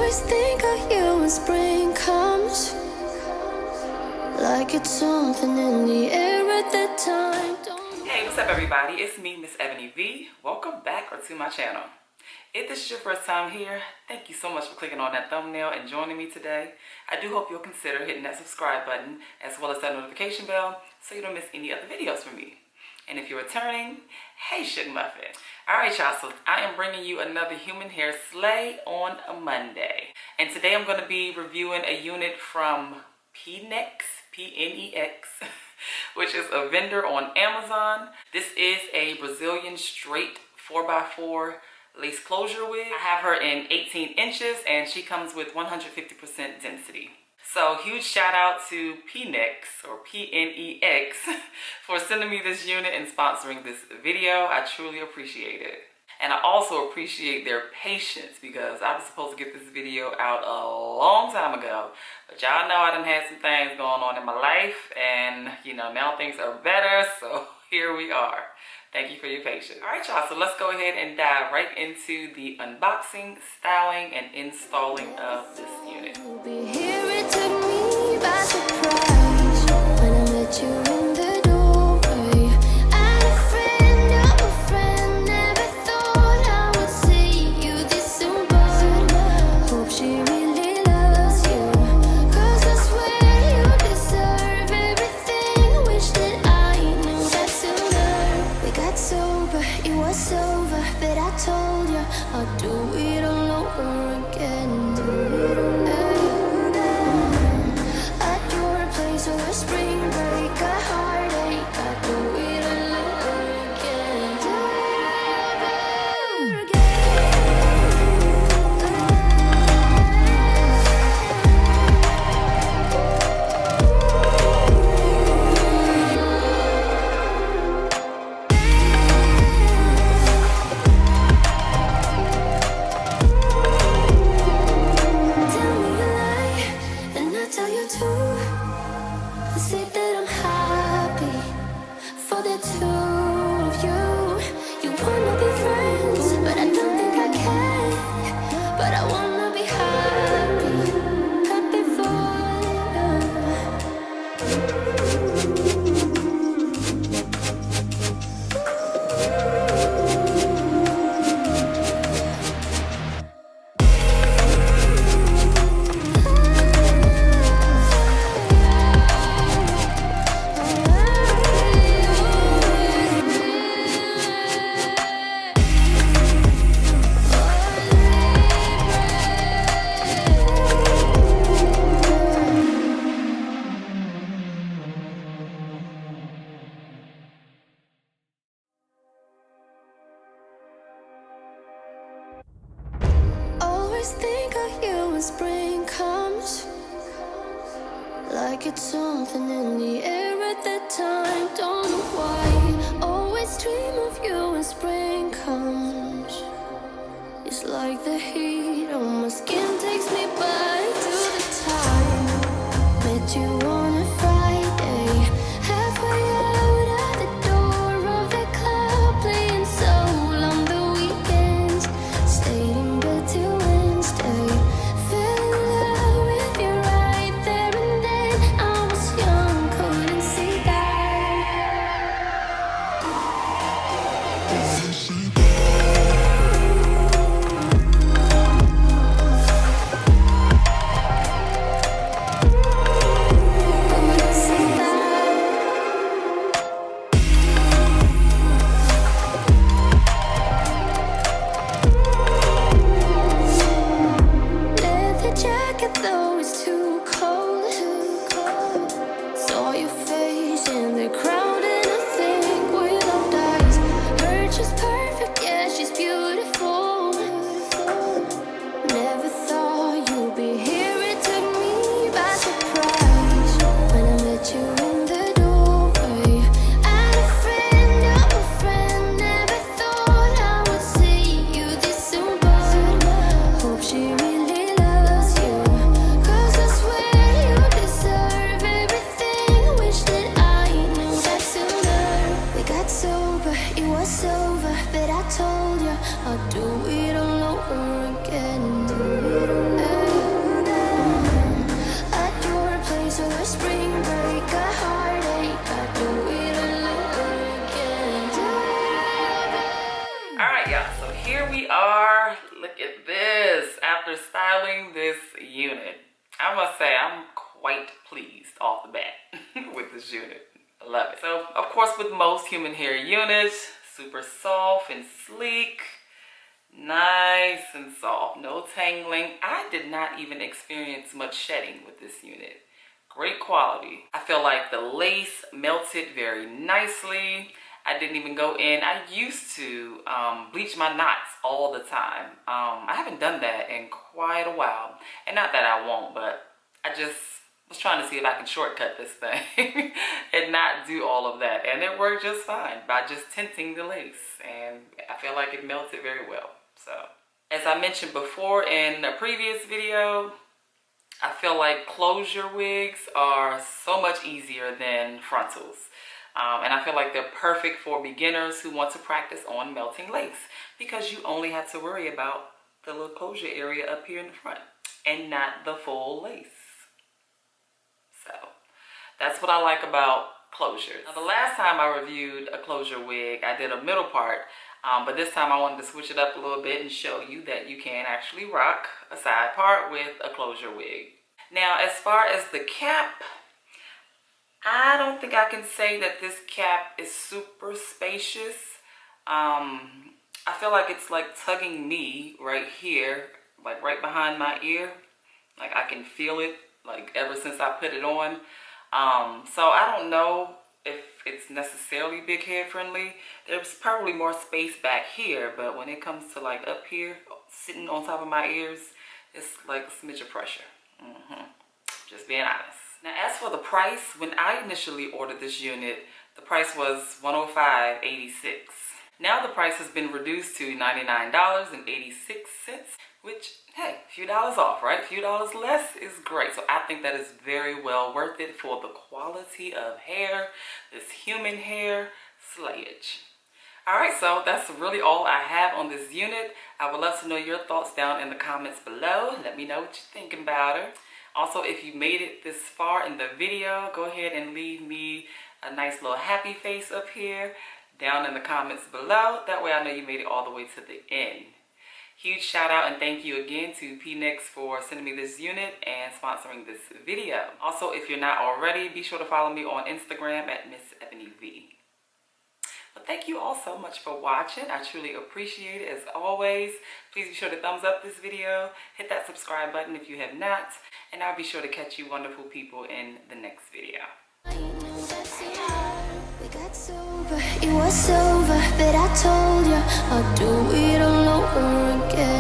Always think of you when spring comes, like it's something in the air at that time. Hey, what's up everybody? It's me, MsEbonyVee. Welcome back to my channel. If this is your first time here, thank you so much for clicking on that thumbnail and joining me today. I do hope you'll consider hitting that subscribe button as well as that notification bell so you don't miss any other videos from me. And if you're returning, hey Shug Muffins. Alright y'all, so I am bringing you another human hair slay on a Monday. And today I'm going to be reviewing a unit from PNEX, P-N-E-X, which is a vendor on Amazon. This is a Brazilian straight 4x4 lace closure wig. I have her in 18 inches and she comes with 150% density. So huge shout out to PNEX or P-N-E-X for sending me this unit and sponsoring this video. I truly appreciate it. And I also appreciate their patience because I was supposed to get this video out a long time ago. But y'all know I done had some things going on in my life and you know, now things are better. So here we are. Thank you for your patience. All right, y'all, so let's go ahead and dive right into the unboxing, styling, and installing of this unit. You'll be here, it took me by surprise when I met you in the doorway. And a friend of a friend never thought I would see you this soon, but hope she really loves you, 'cause I swear you deserve everything. Wish that I knew that sooner. We got sober, it was over, but I told you I'll do it all over again. At your place or a spring break, a heartache, I do it all over again. Do it all over again. Tell me a lie, and I tell you too. Say that I'm happy for the two of you. You wanna be friends, but I don't think I can. But I wanna be happy, happy for Always think of you when spring comes, like it's something in the air at that time. Don't know why. Always dream of you when spring comes. It's like the heat on my skin takes me back to the time met you on a Friday, halfway out at the door of the club, playing soul on the weekends. Stayed in bed till Wednesday. Fell in love with you right there and then. I was young, couldn't see that. Couldn't see that. Leather jacket though it's too cold. Saw your face in the crowd and I think without eyes. Heard just perfect, Alright y'all, so here we are. Look at this. After styling this unit, I must say I'm quite pleased off the bat with this unit. I love it. So of course, with most human hair units, super soft and sleek, nice and soft, no tangling. I did not even experience much shedding with this unit. Great quality. I feel like the lace melted very nicely. I didn't even go in. I used to bleach my knots all the time. I haven't done that in quite a while. And not that I won't, but I just was trying to see if I can shortcut this thing and not do all of that. And it worked just fine by just tinting the lace. And I feel like it melted very well. So, as I mentioned before in a previous video, I feel like closure wigs are so much easier than frontals. And I feel like they're perfect for beginners who want to practice on melting lace because you only have to worry about the little closure area up here in the front and not the full lace. So that's what I like about closures. Now, the last time I reviewed a closure wig, I did a middle part, but this time I wanted to switch it up a little bit and show you that you can actually rock a side part with a closure wig. Now, as far as the cap, I don't think I can say that this cap is super spacious. I feel like it's like tugging me right here, like right behind my ear. Like I can feel it like ever since I put it on. So I don't know if it's necessarily big head friendly. There's probably more space back here, but when it comes to like up here, sitting on top of my ears, it's like a smidge of pressure. Just being honest. Now, as for the price, when I initially ordered this unit, the price was $105.86. Now the price has been reduced to $99.86, which, hey, a few dollars off, right? A few dollars less is great. So I think that is very well worth it for the quality of hair, this human hair slayage. Alright, so that's really all I have on this unit. I would love to know your thoughts down in the comments below. Let me know what you're thinking about her. Also, if you made it this far in the video, go ahead and leave me a nice little happy face up here down in the comments below. That way I know you made it all the way to the end. Huge shout out and thank you again to PNEX for sending me this unit and sponsoring this video. Also, if you're not already, be sure to follow me on Instagram at MsEbonyVee. But thank you all so much for watching. I truly appreciate it as always. Please be sure to thumbs up this video. Hit that subscribe button if you have not. And I'll be sure to catch you wonderful people in the next video. We got sober, it was over, but I told you I'll do it all over again.